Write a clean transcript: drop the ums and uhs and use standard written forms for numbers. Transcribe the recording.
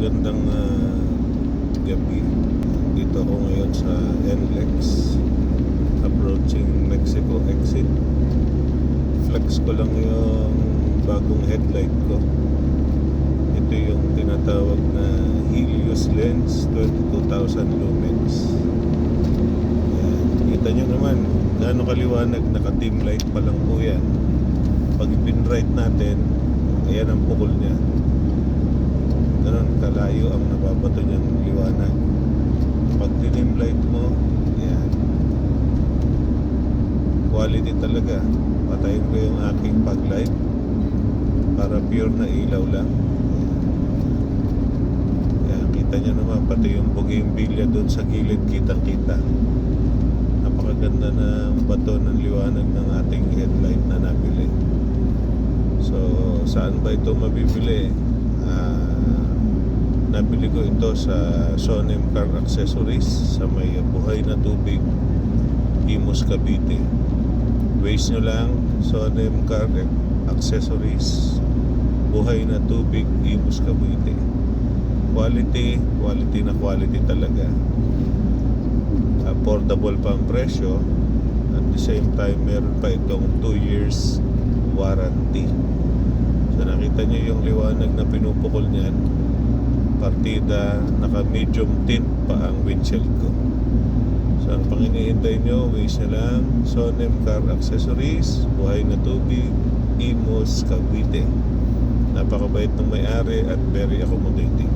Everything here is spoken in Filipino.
Magandang gabi. Dito ako ngayon sa NLEX, approaching Mexico exit. Flex ko lang yung bagong headlight ko. Ito yung tinatawag na Helios lens, 22,000 lumens. Yan. Kita nyo naman gaano kaliwanag, naka-dim light pa lang po yan. Pag ipin-right natin, ayan ang pukol niya. Ganun kalayo ang nababato niyang liwanag. Pag dinim light mo, yan, quality talaga. Patayin ko yung aking pag light para pure na ilaw lang. Yan, kita niyo naman pati yung bougainvillea doon sa gilid, kitang kita. Napakaganda na bato ng liwanag ng ating headlight na nabili. So saan ba ito mabibili? Nabili ko ito sa Sonem Car Accessories sa may Buhay na Tubig, Imus, Cavite. Waze nyo lang, Sonem Car Accessories, Buhay na Tubig, Imus, Cavite. Quality na quality talaga. Affordable pa ang presyo. At the same time, meron pa itong 2 years warranty. So nakita nyo yung liwanag na pinupukol niyan. Partida, naka medium tint pa ang windshield ko. So ang pang iniintay nyo, waste na lang, Sonem Car Accessories, Buhay na Tubig, Imus, Cavite. Napakabait ng may-ari at very accommodating.